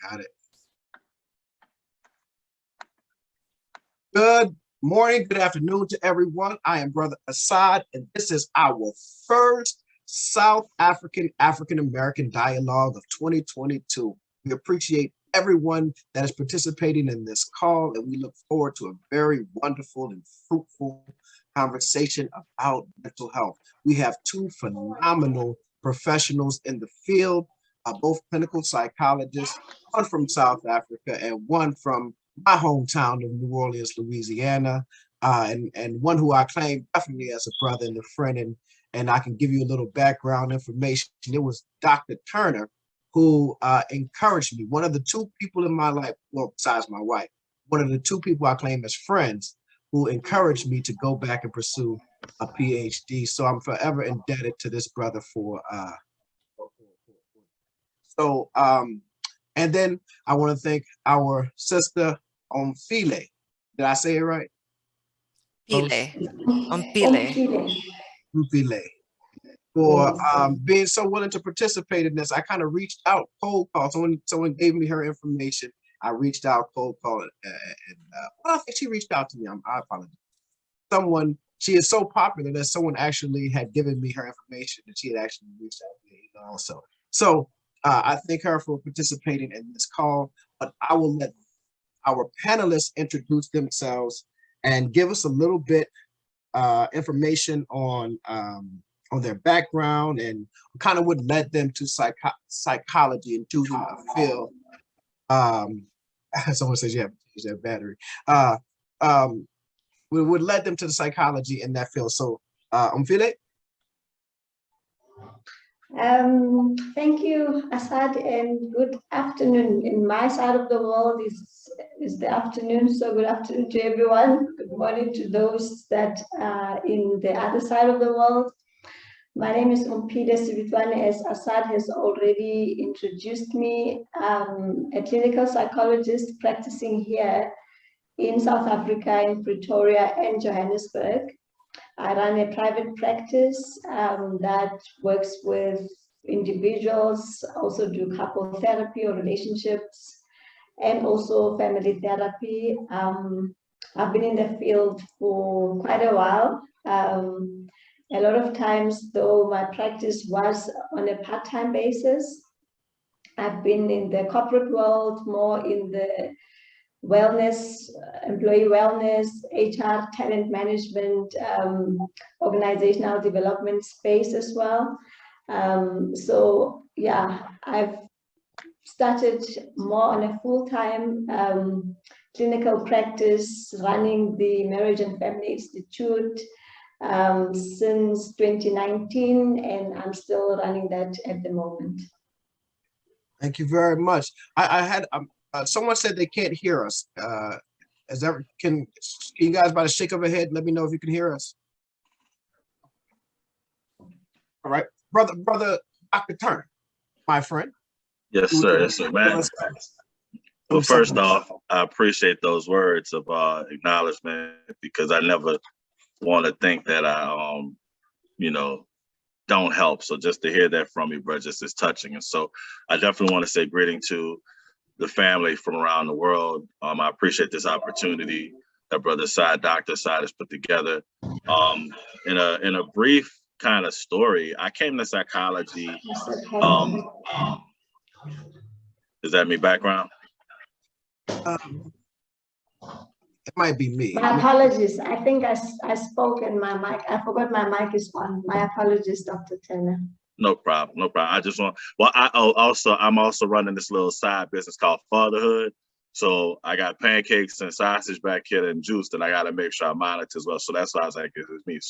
Got it. Good morning, good afternoon to everyone. I am Brother Asad, and this is our first South African-American dialogue of 2022. We appreciate everyone that is participating in this call, and we look forward to a very wonderful and fruitful conversation about mental health. We have two phenomenal professionals in the field, both clinical psychologists, one from South Africa and one from my hometown of New Orleans, Louisiana, and one who I claim definitely as a brother and a friend, and I can give you a little background information. It was Dr. Turner who encouraged me. One of the two people in my life, well, besides my wife, one of the two people I claim as friends who encouraged me to go back and pursue a PhD. So I'm forever indebted to this brother for. And then I want to thank our sister Omphile. Did I say it right? Omphile. Omphile. For being so willing to participate in this. I kind of reached out cold call. Someone gave me her information. I reached out cold call, and well, I think she reached out to me. I apologize. She is so popular that someone actually had given me her information, and she had actually reached out to me also. So I thank her for participating in this call, but I will let our panelists introduce themselves and give us a little bit information on their background and kind of what led them to psychology and choosing a field. Someone says you have to use that battery. Would led them to the psychology in that field. So, Omphile? Thank you, Asad, and good afternoon. In my side of the world is the afternoon, so good afternoon to everyone. Good morning to those that are in the other side of the world. My name is Omphile Sebitloane, as Asad has already introduced me. A clinical psychologist practicing here in South Africa, in Pretoria and Johannesburg. I run a private practice that works with individuals, also do couple therapy or relationships, and also family therapy. I've been in the field for quite a while. A lot of times, though, my practice was on a part-time basis. I've been in the corporate world, more in the wellness, employee wellness, HR, talent management, organizational development space as well. So yeah, I've started more on a full-time clinical practice, running the Marriage and Family Institute since 2019, and I'm still running that at the moment. Thank you very much. I had someone said they can't hear us. Can you guys, by the shake of a head, let me know if you can hear us? All right, brother Dr. Turner, my friend. Yes, sir. Yes, sir, man. Well, first off, I appreciate those words of acknowledgement, because I never want to think that I, don't help. So just to hear that from you, bro, just is touching. And so I definitely want to say greeting to the family from around the world. I appreciate this opportunity that Brother Dr. Asad has put together. In a brief kind of story, I came to psychology. Is that me background? It might be me. My apologies. I think I spoke and my mic, I forgot my mic is on. My apologies, Dr. Turner. No problem. No problem. I just want, well, I'm also running this little side business called Fatherhood. So I got pancakes and sausage back here and juice that I got to make sure I monitor as well. So that's why I was like, it's me.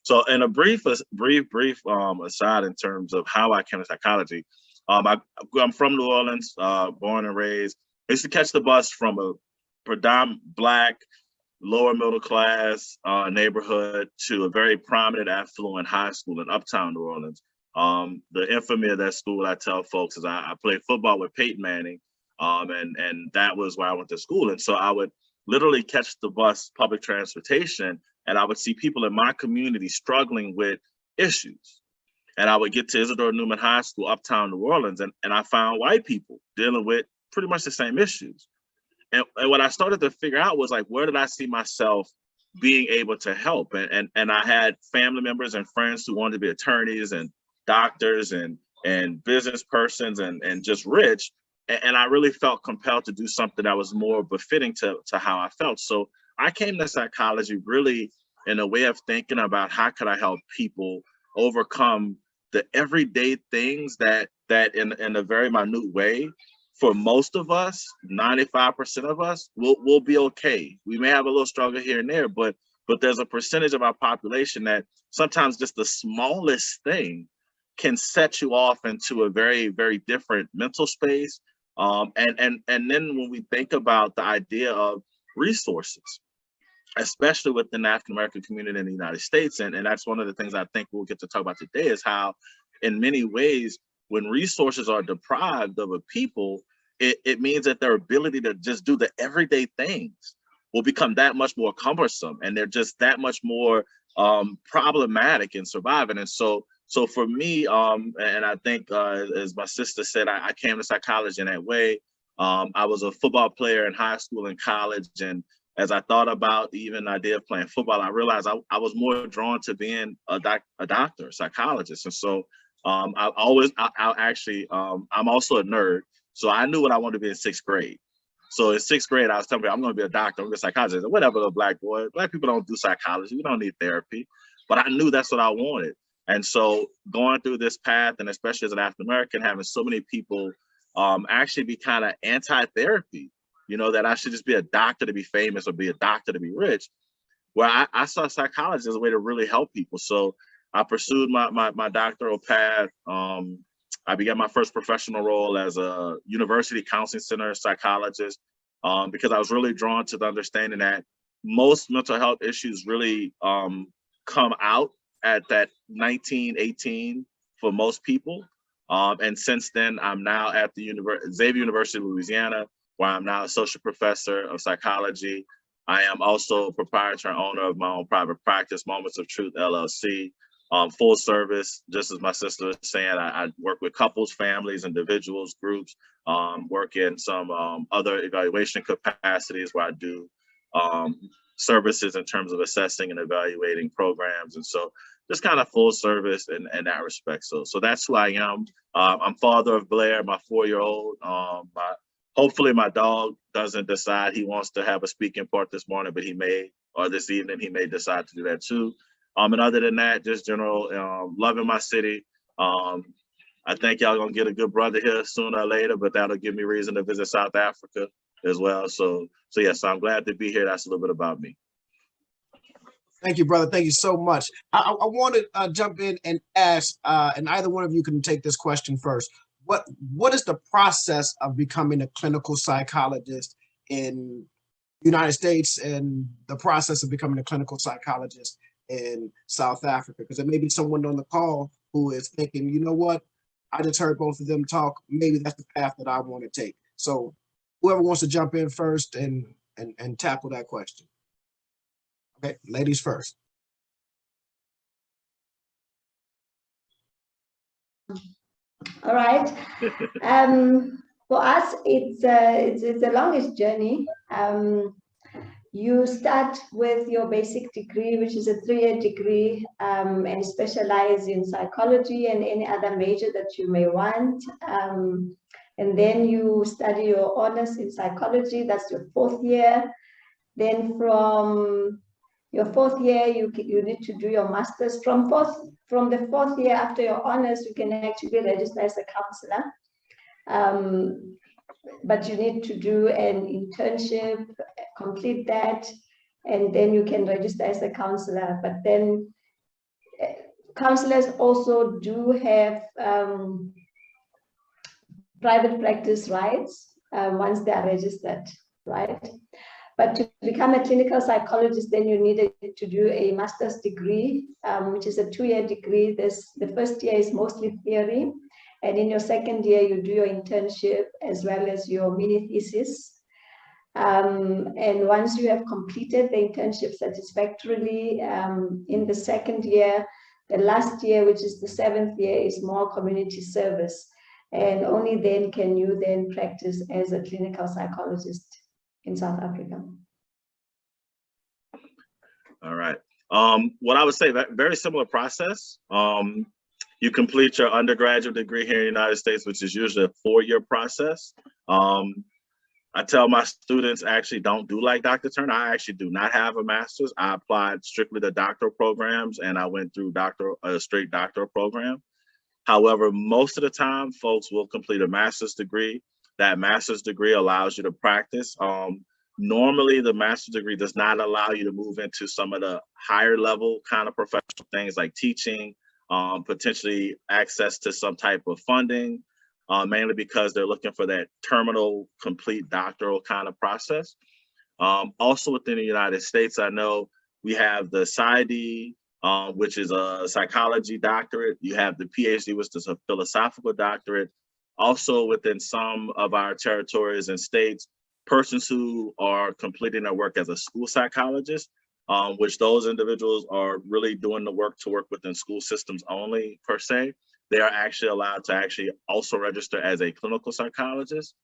So in a brief aside in terms of how I came to psychology, I'm from New Orleans, born and raised. I used to catch the bus from a predominant Black, lower middle class neighborhood to a very prominent, affluent high school in uptown New Orleans. The infamy of that school, I tell folks, is I played football with Peyton Manning, and that was where I went to school. And so I would literally catch the bus, public transportation, and I would see people in my community struggling with issues. And I would get to Isidore Newman High School, uptown New Orleans, and I found white people dealing with pretty much the same issues. And what I started to figure out was like, where did I see myself being able to help? And I had family members and friends who wanted to be attorneys and doctors and business persons and just rich. And I really felt compelled to do something that was more befitting to how I felt. So I came to psychology really in a way of thinking about how could I help people overcome the everyday things that in a very minute way, for most of us, 95% of us, we'll be okay. We may have a little struggle here and there, but there's a percentage of our population that sometimes just the smallest thing can set you off into a very, very different mental space. And then when we think about the idea of resources, especially within the African-American community in the United States, and that's one of the things I think we'll get to talk about today, is how in many ways, when resources are deprived of a people, it means that their ability to just do the everyday things will become that much more cumbersome, and they're just that much more problematic in surviving. And so for me, and I think as my sister said, I came to psychology in that way. I was a football player in high school and college, and as I thought about even the idea of playing football, I realized I was more drawn to being a doctor, a psychologist. And so I'm also a nerd. So I knew what I wanted to be in 6th grade. So in 6th grade, I was telling me I'm going to be a doctor, I'm going to be a psychologist. Whatever, little black boy. Black people don't do psychology. We don't need therapy. But I knew that's what I wanted. And so going through this path, and especially as an African American, having so many people actually be kind of anti-therapy, you know, that I should just be a doctor to be famous or be a doctor to be rich. Well, I saw psychology as a way to really help people. So I pursued my doctoral path. I began my first professional role as a university counseling center psychologist because I was really drawn to the understanding that most mental health issues really come out at that 19, 18 for most people. And since then, I'm now at the Xavier University of Louisiana, where I'm now associate professor of psychology. I am also proprietor and owner of my own private practice, Moments of Truth, LLC. Full service, just as my sister was saying, I work with couples, families, individuals, groups, work in some other evaluation capacities where I do services in terms of assessing and evaluating programs. And so just kind of full service in that respect. So that's who I am. I'm father of Blair, my 4-year-old. Hopefully my dog doesn't decide he wants to have a speaking part this morning, but he may, or this evening, he may decide to do that too. And other than that, just general loving my city. I think y'all gonna get a good brother here sooner or later, but that'll give me reason to visit South Africa as well. So yes, I'm glad to be here. That's a little bit about me. Thank you, brother. Thank you so much. I want to jump in and ask, and either one of you can take this question first. What is the process of becoming a clinical psychologist in the United States and the process of becoming a clinical psychologist in South Africa? Because there may be someone on the call who is thinking, you know what, I just heard both of them talk. Maybe that's the path that I want to take. So whoever wants to jump in first and tackle that question. Okay, ladies first. All right. For us, it's the longest journey. You start with your basic degree, which is a 3-year degree, and specialize in psychology and any other major that you may want. And then you study your honors in psychology. That's your 4th year. Then from your 4th year, you need to do your master's. From the 4th year after your honors, you can actually register as a counselor. But you need to do an internship, complete that, and then you can register as a counselor. But then counselors also do have private practice rights once they are registered, right? But to become a clinical psychologist, then you needed to do a master's degree, which is a 2-year degree. The first year is mostly theory. And in your 2nd year, you do your internship as well as your mini thesis. And once you have completed the internship satisfactorily, in the 2nd year, The last year, which is the 7th year, is more community service. And only then can you then practice as a clinical psychologist in South Africa. All right. What I would say, that very similar process. You complete your undergraduate degree here in the United States, which is usually a 4-year process. I tell my students, actually don't do like Dr. Turner. I actually do not have a master's. I applied strictly to doctoral programs, and I went through a straight doctoral program. However, most of the time, folks will complete a master's degree. That master's degree allows you to practice. Normally, the master's degree does not allow you to move into some of the higher level kind of professional things like teaching, potentially access to some type of funding, mainly because they're looking for that terminal, complete doctoral kind of process. Also within the United States, I know we have the PsyD, which is a psychology doctorate. You have the PhD, which is a philosophical doctorate. Also within some of our territories and states, persons who are completing their work as a school psychologist, which those individuals are really doing the work to work within school systems only per se. They are actually allowed to actually also register as a clinical psychologist.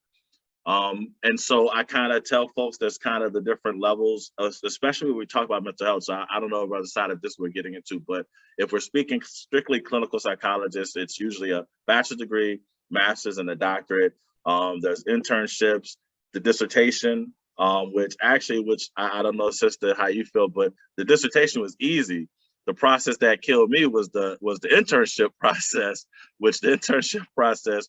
And so I kind of tell folks there's kind of the different levels, especially when we talk about mental health. So I don't know if other side of this we're getting into, but if we're speaking strictly clinical psychologists, it's usually a bachelor's degree, master's, and a doctorate. There's internships, the dissertation, which I don't know, sister, how you feel, but the dissertation was easy. The process that killed me was the internship process, which the internship process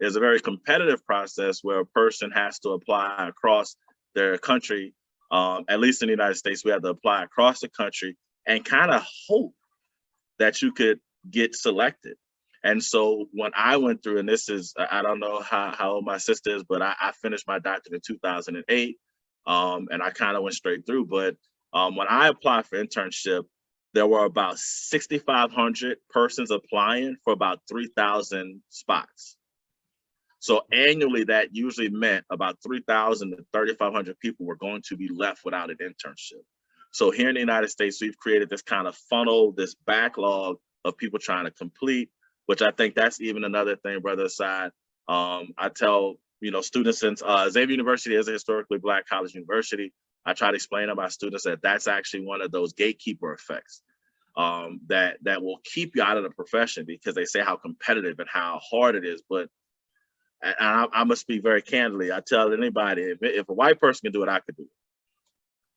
is a very competitive process where a person has to apply across their country. At least in the United States, we have to apply across the country and kind of hope that you could get selected. And so when I went through, and this is, I don't know how old my sister is, but I finished my doctorate in 2008, and I kind of went straight through. But when I applied for internship, there were about 6,500 persons applying for about 3,000 spots. So annually, that usually meant about 3,000 to 3,500 people were going to be left without an internship. So here in the United States, we've created this kind of funnel, this backlog of people trying to complete, which I think that's even another thing, Brother Asad. I tell students, since Xavier University is a historically Black college university, I try to explain to my students that that's actually one of those gatekeeper effects that will keep you out of the profession, because they say how competitive and how hard it is. But I must speak very candidly. I tell anybody, if a white person can do it, I could do it.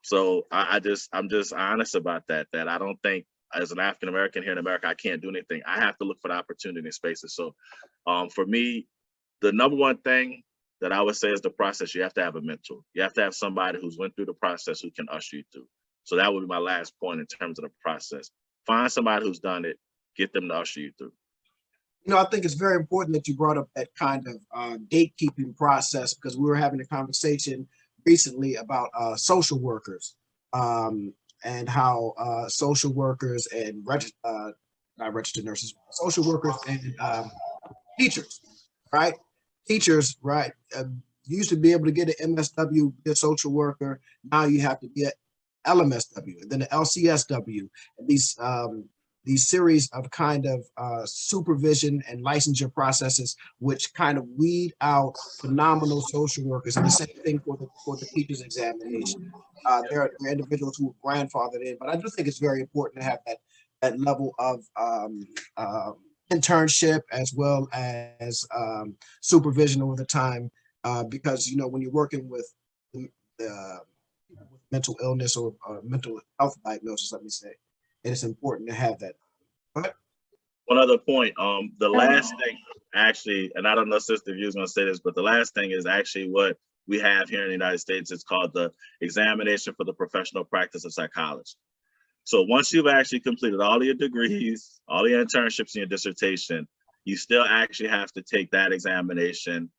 So I'm just honest about that I don't think as an African American here in America, I can't do anything. I have to look for the opportunity in spaces. So for me, the number one thing that I would say is the process. You have to have a mentor. You have to have somebody who's went through the process who can usher you through. So that would be my last point in terms of the process. Find somebody who's done it, get them to usher you through. I think it's very important that you brought up that kind of gatekeeping process, because we were having a conversation recently about social workers and how social workers and not registered nurses, social workers and teachers, right? Teachers, right? You used to be able to get an MSW, be a social worker. Now you have to be an LMSW, and then an LCSW. And these series of kind of supervision and licensure processes, which kind of weed out phenomenal social workers. And the same thing for the teachers examination. There are individuals who are grandfathered in, but I do think it's very important to have that level of internship as well as supervision over the time, because when you're working with mental illness or mental health diagnosis, let me say, and it's important to have that. One other point, the last thing actually, and I don't know, Sister, if you was gonna say this, but the last thing is actually what we have here in the United States. It's called the examination for the professional practice of psychology. So once you've actually completed all of your degrees, all your internships and your dissertation, you still actually have to take that examination,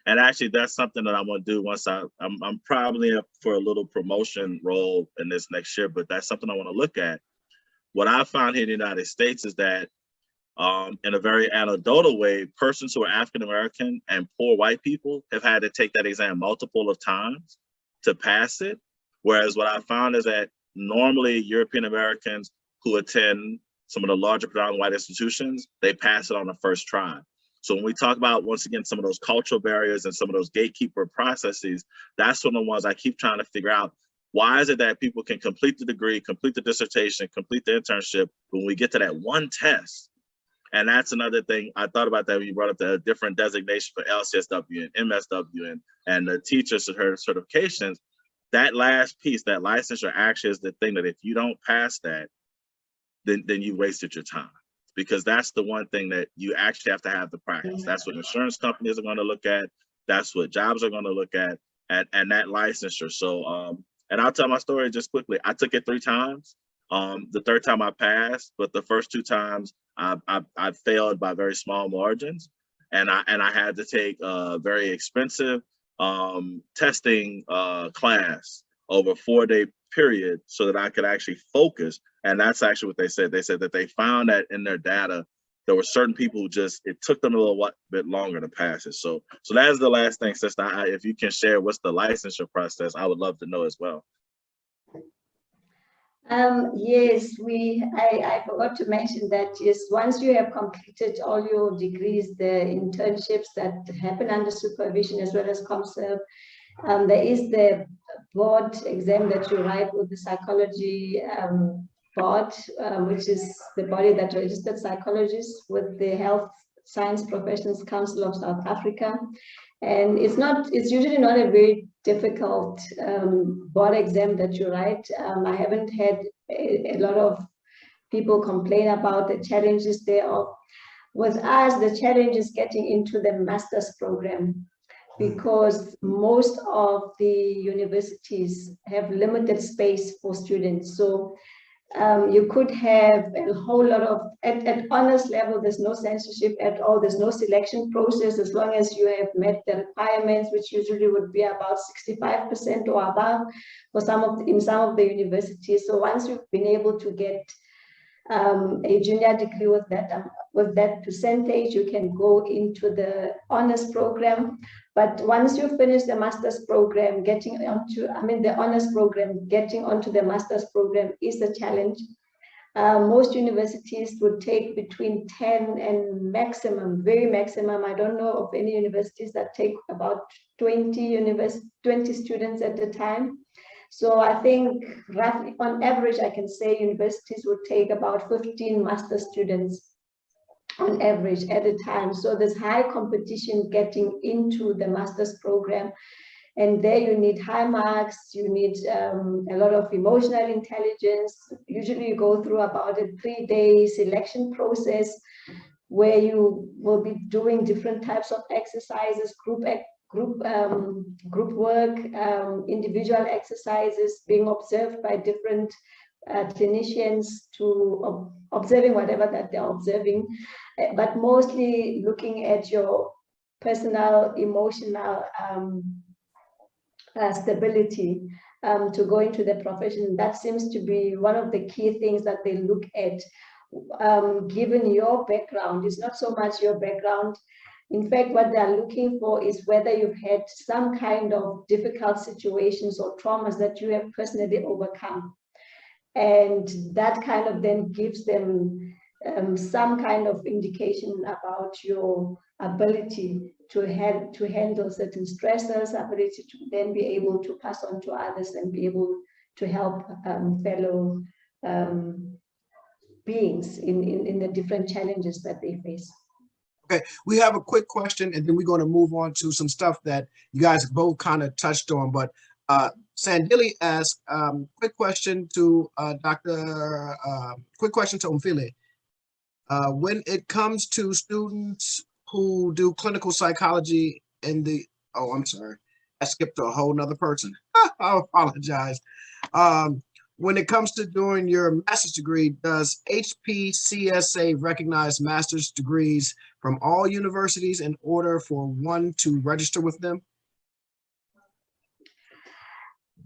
and actually that's something that I want to do once I'm probably up for a little promotion role in this next year, but that's something I want to look at. What I found here in the United States is that in a very anecdotal way, persons who are African-American and poor white people have had to take that exam multiple of times to pass it. Whereas what I found is that normally European Americans who attend some of the larger predominantly white institutions, they pass it on the first try. So when we talk about, once again, some of those cultural barriers and some of those gatekeeper processes, that's one of the ones I keep trying to figure out. Why is it that people can complete the degree, complete the dissertation, complete the internship, but when we get to that one test? And that's another thing I thought about that when you brought up the different designation for LCSW and MSW and the teacher certifications. That last piece, that licensure, actually is the thing that if you don't pass that, then you wasted your time. Because that's the one thing that you actually have to have the practice. That's what insurance companies are going to look at. That's what jobs are going to look at, and that licensure. So, and I'll tell my story just quickly. I took it 3 times. The third time I passed, but the first 2 times I failed by very small margins, and I had to take a very expensive testing class over a 4-day period so that I could actually focus. And that's actually what they said. They said that they found that in their data, there were certain people who just, it took them a little bit longer to pass it. So that is the last thing, sister. If you can share what's the licensure process, I would love to know as well. Yes, I forgot to mention that, yes, once you have completed all your degrees, the internships that happen under supervision as well as ComServe, there is the board exam that you write with the psychology board, which is the body that registered psychologists with the Health Science Professions Council of South Africa. And it's usually not a very difficult board exam that you write. I haven't had a lot of people complain about the challenges thereof. With us, the challenge is getting into the master's program, because most of the universities have limited space for students. So you could have a whole lot of, at honors level, there's no censorship at all, there's no selection process, as long as you have met the requirements, which usually would be about 65% or above in some of the universities. So once you've been able to get a junior degree with that percentage, you can go into the honors program. But once you finish the master's program, the honors program, getting onto the master's program is a challenge. Most universities would take between 10 and very maximum. I don't know of any universities that take about 20 students at a time. So I think roughly on average, I can say universities would take about 15 master students on average at a time. So there's high competition getting into the master's program. And there you need high marks, you need a lot of emotional intelligence. Usually you go through about a 3-day selection process where you will be doing different types of exercises, group work, individual exercises, being observed by different clinicians, to observing whatever that they're observing, but mostly looking at your personal, emotional stability to go into the profession. That seems to be one of the key things that they look at. Given your background, it's not so much your background. In fact, what they're looking for is whether you've had some kind of difficult situations or traumas that you have personally overcome. And that kind of then gives them some kind of indication about your ability to handle certain stressors, ability to then be able to pass on to others and be able to help fellow beings in the different challenges that they face. Okay, we have a quick question, and then we're going to move on to some stuff that you guys both kind of touched on. But Sandili asked, quick question to Omphile. When it comes to students who do clinical psychology in the, oh, I'm sorry, I skipped to a whole nother person. I apologize. When it comes to doing your master's degree, does HPCSA recognize master's degrees from all universities in order for one to register with them?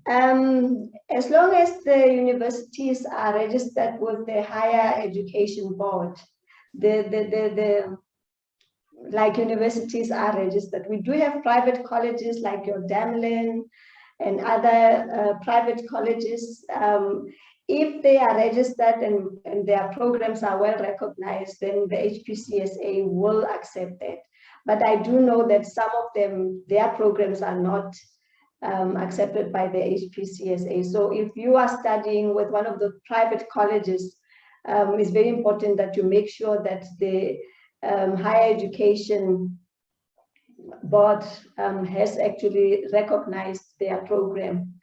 As long as the universities are registered with the higher education board, like universities are registered. We do have private colleges like your Damlin and other private colleges. if they are registered and their programs are well recognized, then the HPCSA will accept that. But I do know that some of them, their programs are not accepted by the HPCSA. So if you are studying with one of the private colleges, it's very important that you make sure that the higher education board has actually recognized their program,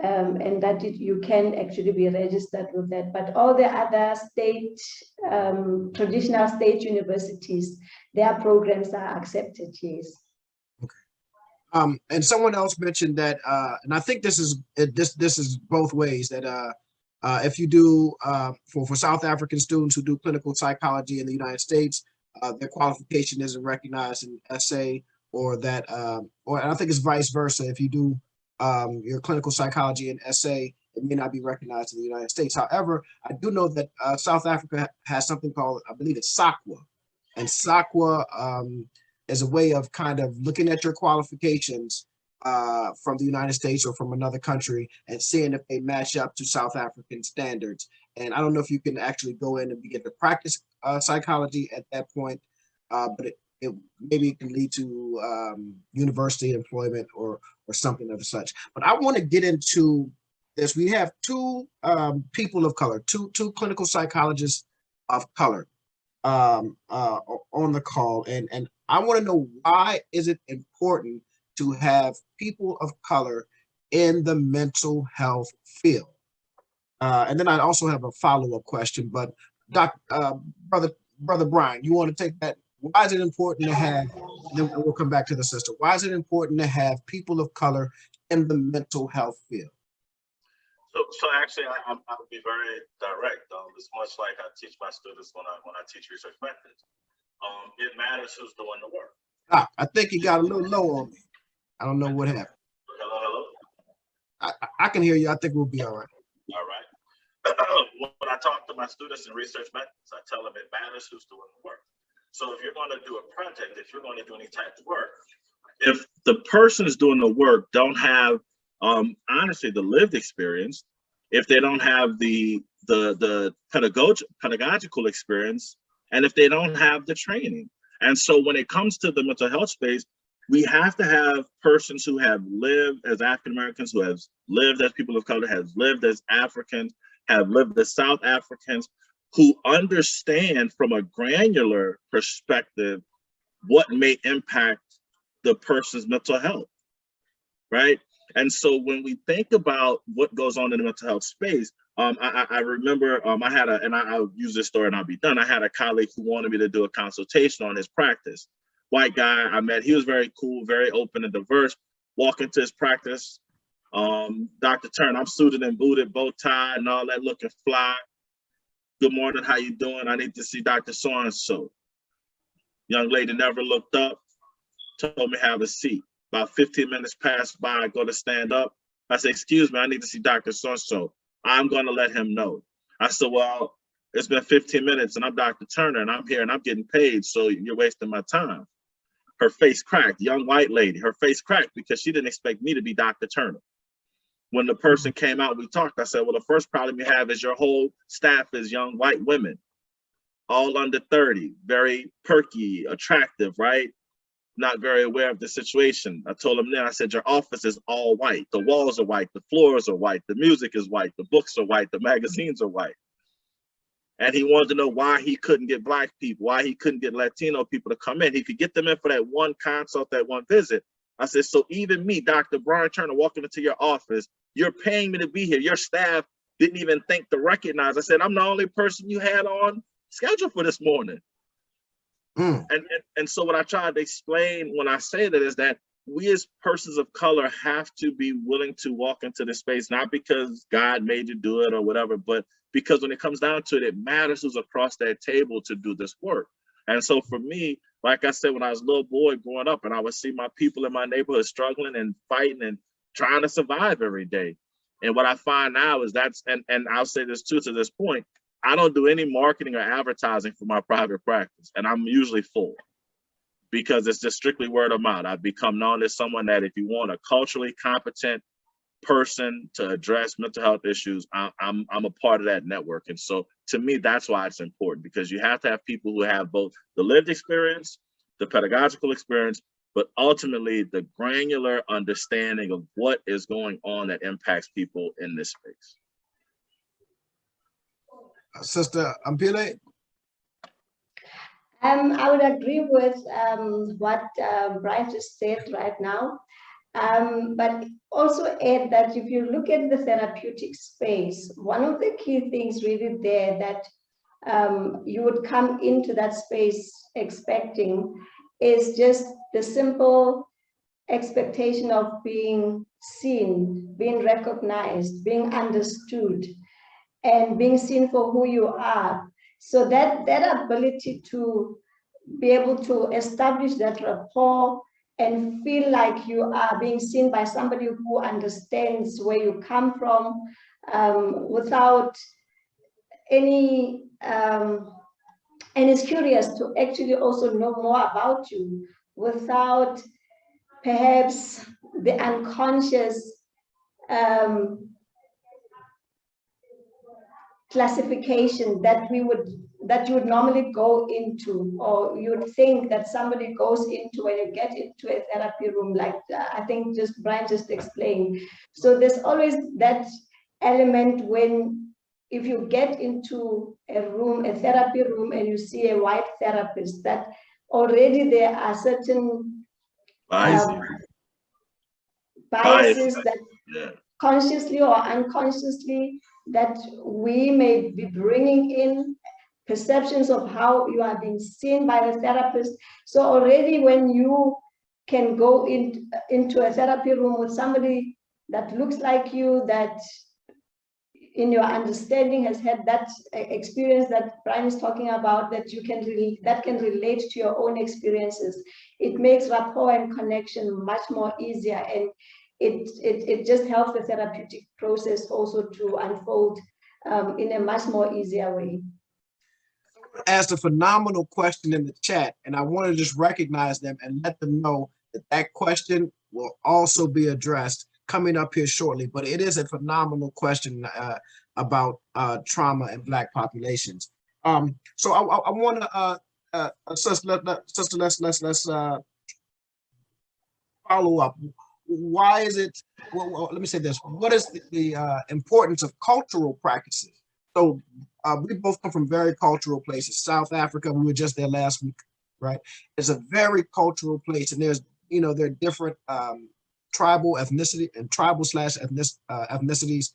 and that you can actually be registered with that. But all the other state, traditional state universities, their programs are accepted, yes. And someone else mentioned that, and I think this is both ways, that if you do for South African students who do clinical psychology in the United States, their qualification isn't recognized in SA, or that, or I think it's vice versa. If you do your clinical psychology in SA, it may not be recognized in the United States. However, I do know that South Africa has something called, I believe it's SAQA, and SAQA is a way of kind of looking at your qualifications from the United States or from another country and seeing if they match up to South African standards. And I don't know if you can actually go in and begin to practice psychology at that point, but it maybe can lead to university employment or something of such. But I want to get into this. We have two people of color, two clinical psychologists of color on the call, and I want to know, why is it important to have people of color in the mental health field? And then I also have a follow-up question, but Brother Brian, you want to take that? Why is it important to have, and then we'll come back to the sister, why is it important to have people of color in the mental health field? So actually, I'll be very direct. It's much like I teach my students when I teach research methods. It matters who's doing the work. I think you got a little low on me. I don't know what happened. Hello. I can hear you. I think we'll be all right. All right. When I talk to my students in research methods, I tell them it matters who's doing the work. So if you're going to do a project, if you're going to do any type of work, if the person is doing the work don't have, honestly, the lived experience, if they don't have the pedagogical experience, and if they don't have the training. And so when it comes to the mental health space, we have to have persons who have lived as African Americans, who have lived as people of color, have lived as Africans, have lived as South Africans, who understand from a granular perspective what may impact the person's mental health, right? And so when we think about what goes on in the mental health space, I remember I had I'll use this story and I'll be done. I had a colleague who wanted me to do a consultation on his practice. White guy I met, he was very cool, very open and diverse. Walk into his practice, Dr. Turner, I'm suited and booted, bow tie and all that, looking fly. Good morning, how you doing? I need to see Dr. So-and-so. Young lady never looked up, told me have a seat. About 15 minutes passed by, I go to stand up. I say, excuse me, I need to see Dr. So-and-so. I'm gonna let him know. I said, well, it's been 15 minutes and I'm Dr. Turner and I'm here and I'm getting paid, so you're wasting my time. Her face cracked, young white lady, her face cracked because she didn't expect me to be Dr. Turner. When the person came out, we talked, I said, well, the first problem you have is your whole staff is young white women, all under 30, very perky, attractive, right? Not very aware of the situation. I told him then, I said, your office is all white. The walls are white, the floors are white, the music is white, the books are white, the magazines are white. And he wanted to know why he couldn't get Black people, why he couldn't get Latino people to come in. He could get them in for that one consult, that one visit. I said, so even me, Dr. Brian Turner, walking into your office, you're paying me to be here. Your staff didn't even think to recognize. I said, I'm the only person you had on schedule for this morning. And so what I tried to explain when I say that is that we as persons of color have to be willing to walk into this space, not because God made you do it or whatever, but because when it comes down to it, it matters who's across that table to do this work. And so for me, like I said, when I was a little boy growing up and I would see my people in my neighborhood struggling and fighting and trying to survive every day. And what I find now is and I'll say this too, to this point, I don't do any marketing or advertising for my private practice. And I'm usually full because it's just strictly word of mouth. I've become known as someone that if you want a culturally competent person to address mental health issues, I'm a part of that network. And so to me, that's why it's important, because you have to have people who have both the lived experience, the pedagogical experience, but ultimately the granular understanding of what is going on that impacts people in this space. Sister Omphile? I would agree with what Brian just said right now, but also add that if you look at the therapeutic space, one of the key things really there that you would come into that space expecting is just the simple expectation of being seen, being recognized, being understood, and being seen for who you are. So that ability to be able to establish that rapport and feel like you are being seen by somebody who understands where you come from, without any, and is curious to actually also know more about you, without perhaps the unconscious classification that you would normally go into, or you would think that somebody goes into when you get into a therapy room, like I think just Brian just explained. So there's always that element when, if you get into a room, a therapy room, and you see a white therapist, that already there are certain biases that consciously or unconsciously that we may be bringing in, perceptions of how you are being seen by the therapist. So already when you can go into a therapy room with somebody that looks like you, that in your understanding has had that experience that Brian is talking about, that you can that can relate to your own experiences, it makes rapport and connection much more easier, and it just helps the therapeutic process also to unfold in a much more easier way. Asked a phenomenal question in the chat, and I want to just recognize them and let them know that that question will also be addressed coming up here shortly. But it is a phenomenal question about trauma in Black populations. So I want to, sister, let's follow up. Why is it? Well, let me say this. What is the importance of cultural practices? So we both come from very cultural places. South Africa, we were just there last week, right? It's a very cultural place, and there's, there are different tribal ethnicity and tribal / ethnicities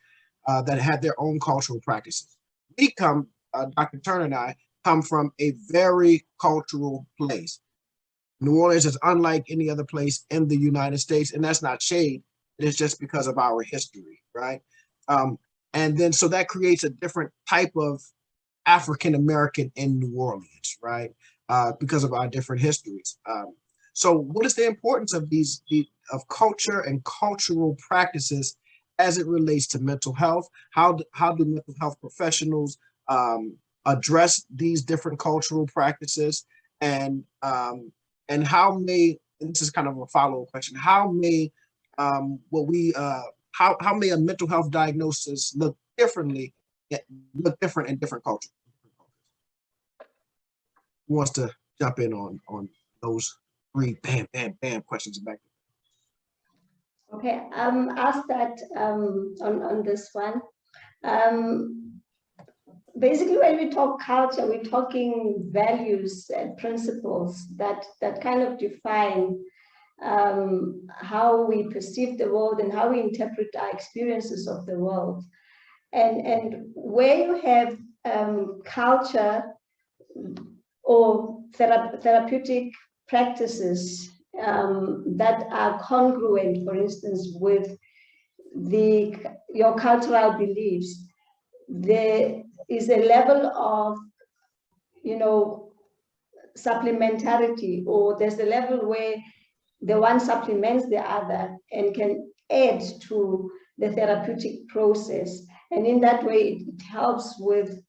that have their own cultural practices. We come, Dr. Turner and I, come from a very cultural place. New Orleans is unlike any other place in the United States, and that's not shade. It is just because of our history, right? And then so that creates a different type of African American in New Orleans, right? Because of our different histories. So what is the importance of of culture and cultural practices as it relates to mental health? How do mental health professionals address these different cultural practices? And how may, and this is kind of a follow-up question, how may how may a mental health diagnosis look different in different cultures? Who wants to jump in on those three bam questions back there? Okay, I'll start on this one. Basically, when we talk culture, we're talking values and principles that kind of define how we perceive the world and how we interpret our experiences of the world. And where you have culture or therapeutic practices that are congruent, for instance, with your cultural beliefs, there is a level of, supplementarity, or there's a level where the one supplements the other and can add to the therapeutic process. And in that way, it helps with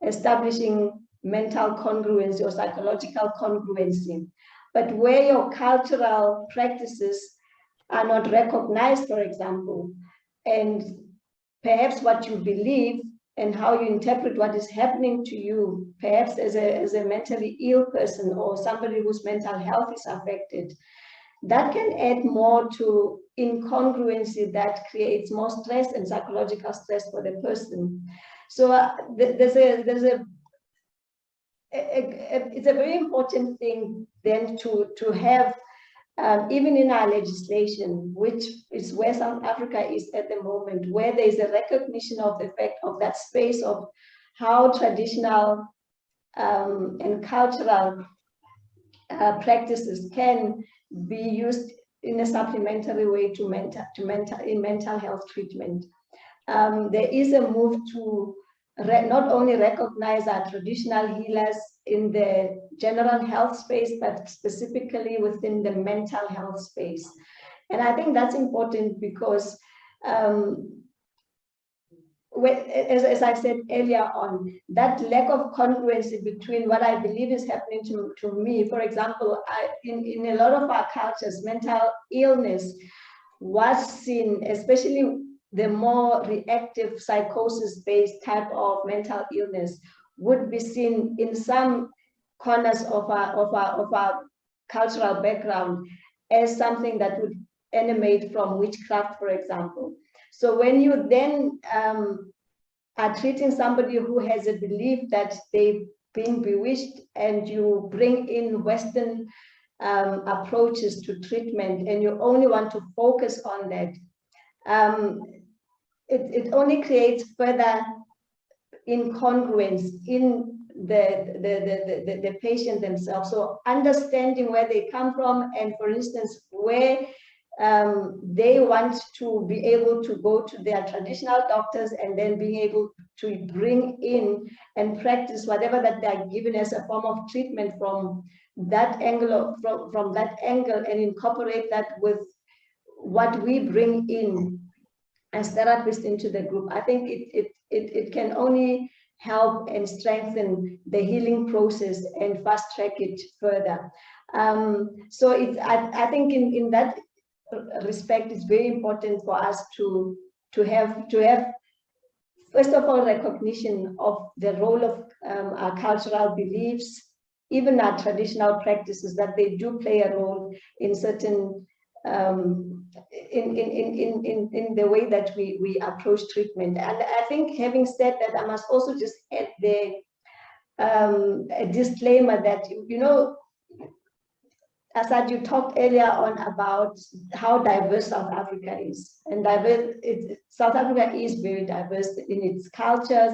establishing mental congruency or psychological congruency. But where your cultural practices are not recognized, for example, and perhaps what you believe and how you interpret what is happening to you, perhaps as a mentally ill person or somebody whose mental health is affected, that can add more to incongruency that creates more stress and psychological stress for the person. So it's a very important thing then to have, even in our legislation, which is where South Africa is at the moment, where there is a recognition of the fact of that space of how traditional and cultural practices can be used in a supplementary way to mental health treatment. There is a move to not only recognize our traditional healers in the general health space, but specifically within the mental health space. And I think that's important because as I said earlier on, that lack of congruency between what I believe is happening to me, for example, in a lot of our cultures, mental illness was seen, especially the more reactive psychosis-based type of mental illness, would be seen in some corners of our cultural background as something that would emanate from witchcraft, for example. So when you then are treating somebody who has a belief that they've been bewitched, and you bring in Western approaches to treatment, and you only want to focus on that, it only creates further incongruence in the patient themselves. So understanding where they come from, and for instance, where they want to be able to go to their traditional doctors and then being able to bring in and practice whatever that they're given as a form of treatment from that angle, from that angle, and incorporate that with what we bring in as therapists into the group. I think it can only help and strengthen the healing process and fast track it further. So I think in that respect, it's very important for us to have first of all recognition of the role of our cultural beliefs, even our traditional practices, that they do play a role in certain in the way that we approach treatment. And I think, having said that, I must also just add a disclaimer that, you know, Asad, you talked earlier on about how diverse South Africa is, and South Africa is very diverse in its cultures,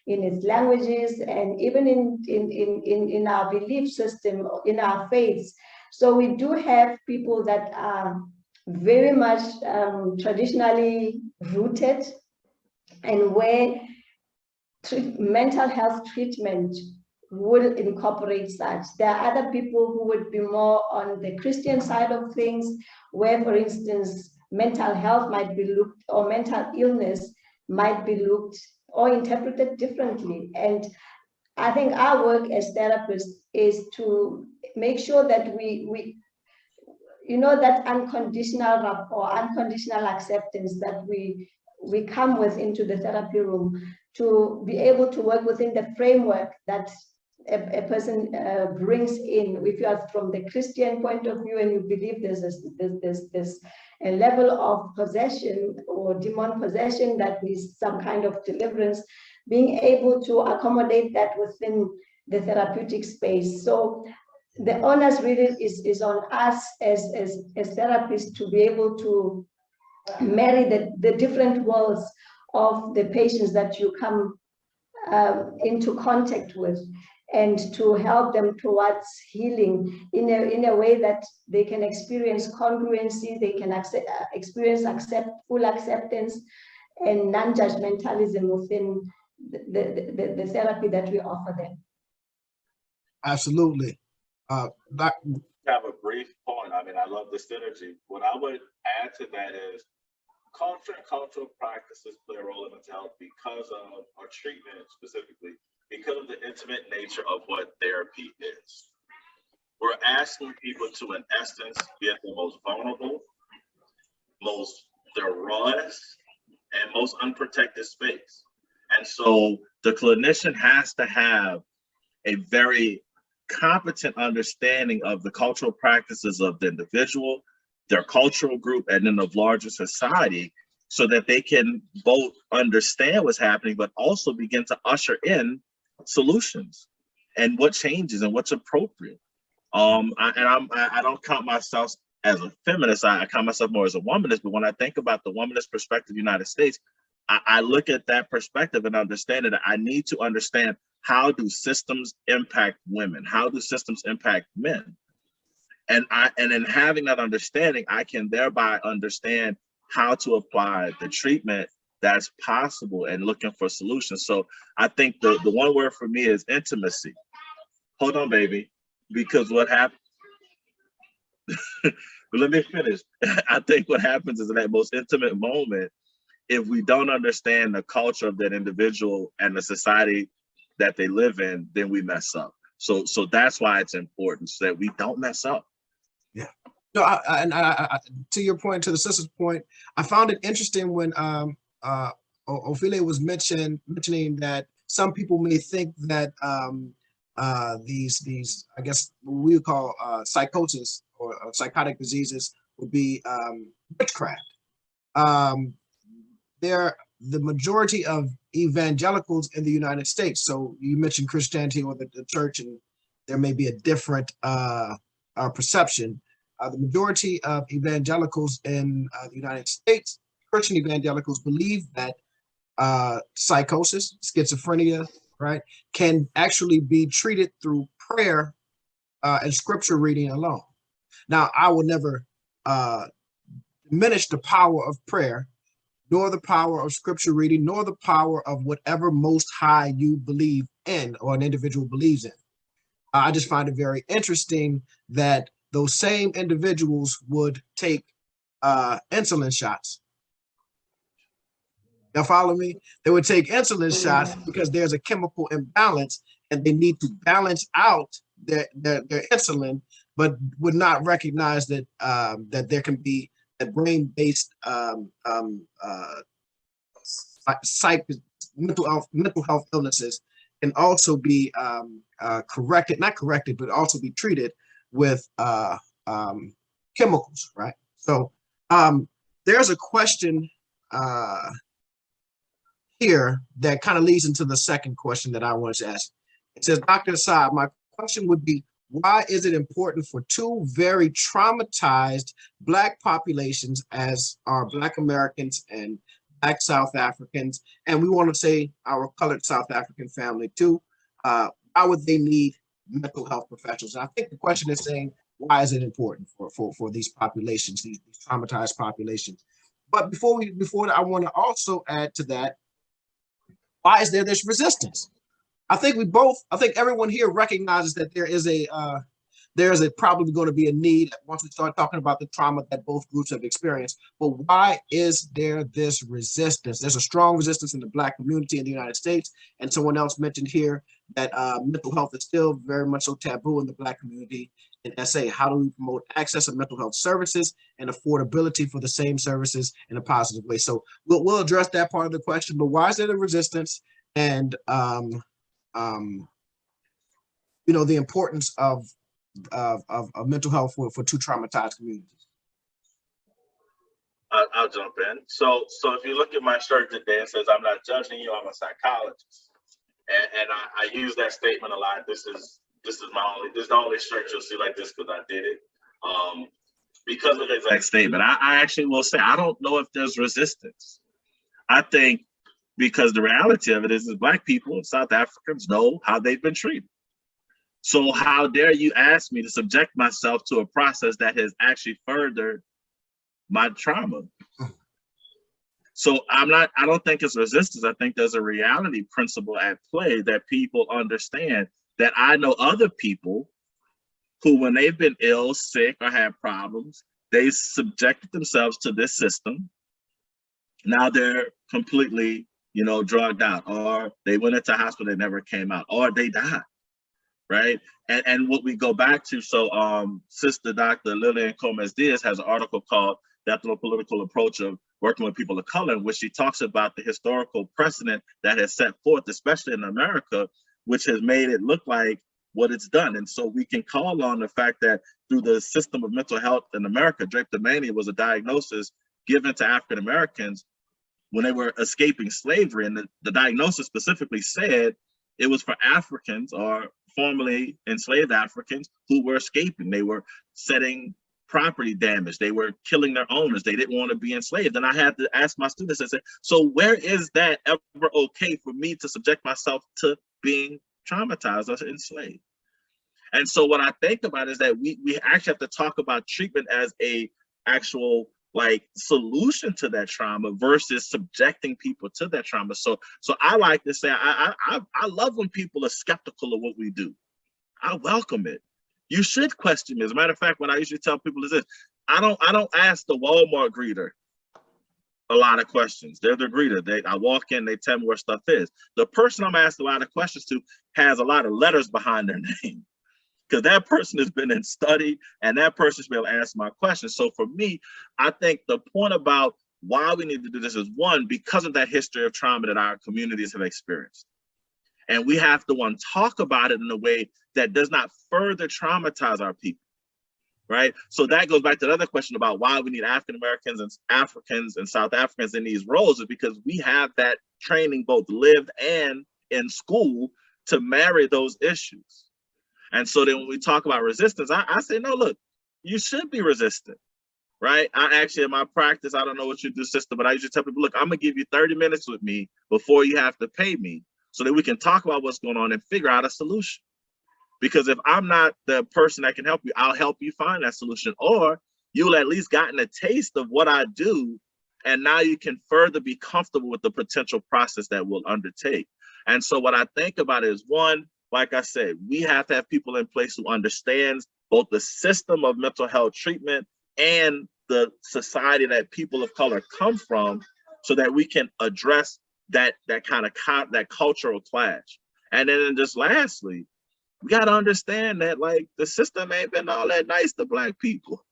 in its languages, and even in our belief system, in our faiths. So we do have people that are very much traditionally rooted, and where mental health treatment will incorporate such. There are other people who would be more on the Christian side of things, where, for instance, mental health might be looked, or mental illness might be looked or interpreted differently. And I think our work as therapists is to make sure that we you know, that unconditional rapport, unconditional acceptance that we come with into the therapy room, to be able to work within the framework that a person brings in. If you are from the Christian point of view and you believe there's a level of possession or demon possession that needs some kind of deliverance, being able to accommodate that within the therapeutic space. So the onus really is on us as therapists to be able to marry the different worlds of the patients that you come into contact with, and to help them towards healing in a way that they can experience congruency, they can experience full acceptance and non-judgmentalism within the therapy that we offer them. Absolutely. I have a brief point. I mean, I love the synergy. What I would add to that is culture and cultural practices play a role in mental health because of, or treatment specifically, because of the intimate nature of what therapy is. We're asking people to, in essence, be at their most vulnerable, the rawest and most unprotected space. And so the clinician has to have a very competent understanding of the cultural practices of the individual, their cultural group, and then of larger society, so that they can both understand what's happening, but also begin to usher in solutions and what changes and what's appropriate. I don't count myself as a feminist. I count myself more as a womanist. But when I think about the womanist perspective of the United States, I look at that perspective and understand that I need to understand, how do systems impact women? How do systems impact men? And in having that understanding, I can thereby understand how to apply the treatment that's possible and looking for solutions. So I think the one word for me is intimacy. Hold on, baby, because what happened, let me finish. I think what happens is in that most intimate moment, if we don't understand the culture of that individual and the society that they live in, then we mess up. So that's why it's important, so that we don't mess up. Yeah. No, I to your point, to the sister's point, I found it interesting when Omphile was mentioning that some people may think that these I guess we would call psychosis or psychotic diseases would be witchcraft. The majority of evangelicals in the United States. So you mentioned Christianity or the church, and there may be a different perception. The majority of evangelicals in the United States, Christian evangelicals, believe that psychosis, schizophrenia, right, can actually be treated through prayer and scripture reading alone. Now, I will never diminish the power of prayer, nor the power of scripture reading, nor the power of whatever most high you believe in or an individual believes in. I just find it very interesting that those same individuals would take insulin shots. Now follow me? They would take insulin shots because there's a chemical imbalance and they need to balance out their insulin, but would not recognize that that there can be a brain-based mental health illnesses can also be not corrected, but also be treated with chemicals, right? So there's a question here that kind of leads into the second question that I wanted to ask. It says, Dr. Asad, my question would be, why is it important for two very traumatized Black populations, as are Black Americans and Black South Africans, and we want to say our colored South African family too, why would they need mental health professionals? And I think the question is saying, why is it important for these populations, these traumatized populations? But before I want to also add to that, why is there this resistance? I think everyone here recognizes that there is probably going to be a need once we start talking about the trauma that both groups have experienced. But why is there this resistance? There's a strong resistance in the Black community in the United States. And someone else mentioned here that mental health is still very much so taboo in the Black community. In SA, how do we promote access to mental health services and affordability for the same services in a positive way? So we'll address that part of the question, but why is there a resistance? And the importance of mental health for two traumatized communities. I'll jump in. So if you look at my shirt today, it says, "I'm not judging you, I'm a psychologist." And I use that statement a lot. This is the only shirt you'll see like this because I did it. Because of the exact statement. I actually will say, I don't know if there's resistance. I think because the reality of it is Black people and South Africans know how they've been treated. So how dare you ask me to subject myself to a process that has actually furthered my trauma? So I don't think it's resistance. I think there's a reality principle at play that people understand, that I know other people who, when they've been ill, sick, or had problems, they subjected themselves to this system. Now they're completely, drugged out, or they went into hospital, they never came out, or they died. Right. And what we go back to, so Sister Dr. Lillian Gomez Diaz has an article called the ethno-political approach of working with people of color, in which she talks about the historical precedent that has set forth, especially in America, which has made it look like what it's done. And so we can call on the fact that through the system of mental health in America, drapetomania was a diagnosis given to African Americans when they were escaping slavery. And the diagnosis specifically said it was for Africans, or formerly enslaved Africans, who were escaping. They were setting property damage. They were killing their owners. They didn't want to be enslaved. And I had to ask my students, I said, so where is that ever okay for me to subject myself to being traumatized or enslaved? And so what I think about is that we actually have to talk about treatment as a actual like solution to that trauma versus subjecting people to that trauma. So I like to say, I love when people are skeptical of what we do. I welcome it. You should question me. As a matter of fact, what I usually tell people is this: I don't ask the Walmart greeter a lot of questions. They're the greeter. I walk in, they tell me where stuff is. The person I'm asking a lot of questions to has a lot of letters behind their name, because that person has been in study and that person's been able to answer my questions. So for me, I think the point about why we need to do this is, one, because of that history of trauma that our communities have experienced. And we have to, talk about it in a way that does not further traumatize our people, right? So that goes back to the other question about why we need African Americans and Africans and South Africans in these roles, is because we have that training, both lived and in school, to marry those issues. And so then when we talk about resistance, I say, no, look, you should be resistant, right? I actually, in my practice, I don't know what you do, sister, but I usually tell people, look, I'm gonna give you 30 minutes with me before you have to pay me, so that we can talk about what's going on and figure out a solution. Because if I'm not the person that can help you, I'll help you find that solution, or you'll at least gotten a taste of what I do, and now you can further be comfortable with the potential process that we'll undertake. And so what I think about is, one, like I said, we have to have people in place who understands both the system of mental health treatment and the society that people of color come from, so that we can address that cultural clash. And then just lastly, we got to understand that like the system ain't been all that nice to Black people.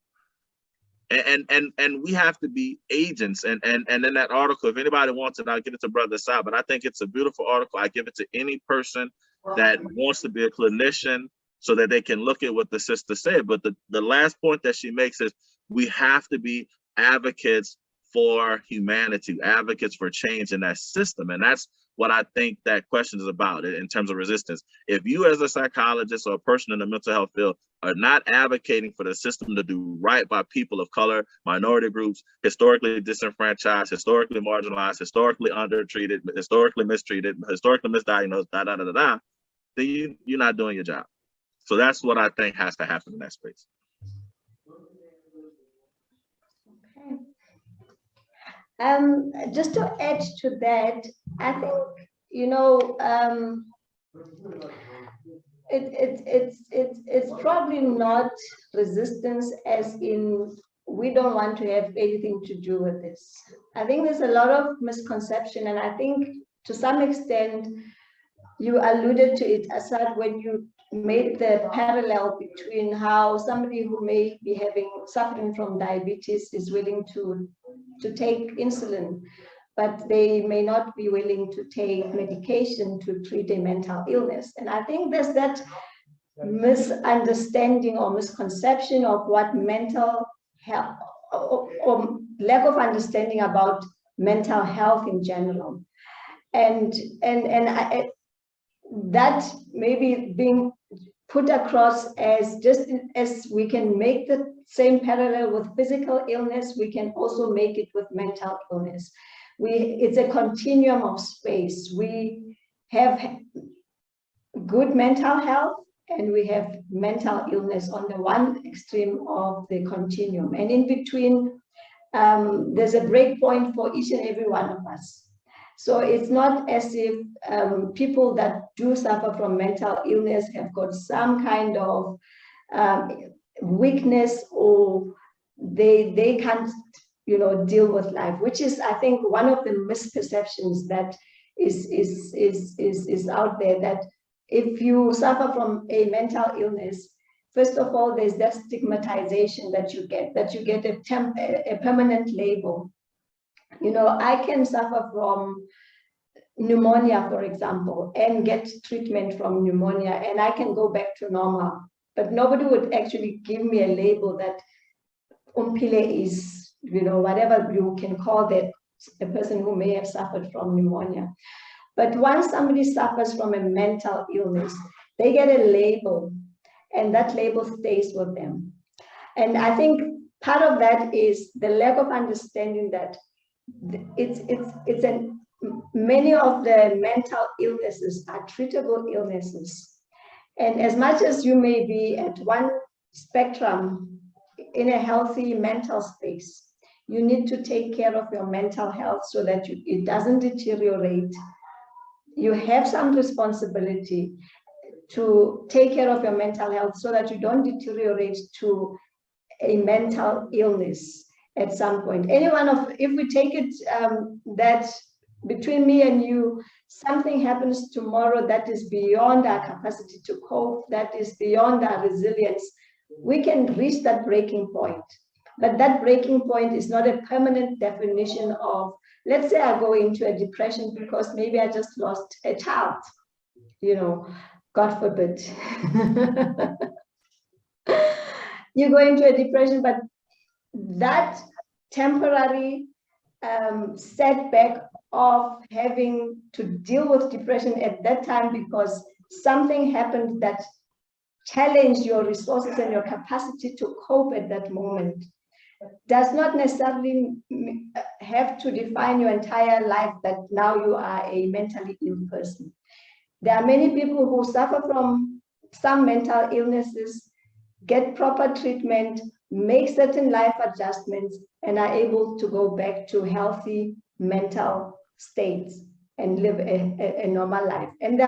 And we have to be agents. And in that article, if anybody wants it, I'll give it to Brother Sai, but I think it's a beautiful article. I give it to any person that wants to be a clinician, so that they can look at what the sister said. But the last point that she makes is, we have to be advocates for humanity, advocates for change in that system. And that's what I think that question is about in terms of resistance. If you as a psychologist or a person in the mental health field are not advocating for the system to do right by people of color, minority groups, historically disenfranchised, historically marginalized, historically undertreated, historically mistreated, historically misdiagnosed, then you're not doing your job. So that's what I think has to happen in that space. Just to add to that, I think, it's probably not resistance as in we don't want to have anything to do with this. I think there's a lot of misconception, and I think to some extent you alluded to it, Asad, when you made the parallel between how somebody who may be suffering from diabetes is willing to take insulin, but they may not be willing to take medication to treat a mental illness. And I think there's that misunderstanding or misconception of what mental health, or lack of understanding about mental health in general. And that maybe being put across as just as we can make the same parallel with physical illness, we can also make it with mental illness. It's a continuum of space. We have good mental health and we have mental illness on the one extreme of the continuum. And in between, there's a break point for each and every one of us. So it's not as if people that do suffer from mental illness have got some kind of weakness, or they can't, deal with life, which is, I think, one of the misperceptions that is out there, that if you suffer from a mental illness, First of all, there's that stigmatization that you get a permanent label. You know, I can suffer from pneumonia, for example, and get treatment from pneumonia, and I can go back to normal. But nobody would actually give me a label that Omphile is, you know, whatever you can call that, a person who may have suffered from pneumonia. But once somebody suffers from a mental illness, they get a label, and that label stays with them. And I think part of that is the lack of understanding that many of the mental illnesses are treatable illnesses. And as much as you may be at one spectrum in a healthy mental space, you need to take care of your mental health so that it doesn't deteriorate. You have some responsibility to take care of your mental health so that you don't deteriorate to a mental illness at some point. If we take it that between me and you, something happens tomorrow that is beyond our capacity to cope, that is beyond our resilience, we can reach that breaking point. But that breaking point is not a permanent definition of, let's say I go into a depression because maybe I just lost a child, you know, God forbid. You go into a depression, but that temporary setback of having to deal with depression at that time because something happened that challenged your resources and your capacity to cope at that moment does not necessarily have to define your entire life that now you are a mentally ill person. There are many people who suffer from some mental illnesses, get proper treatment, make certain life adjustments, and are able to go back to healthy mental states and live a normal life. And there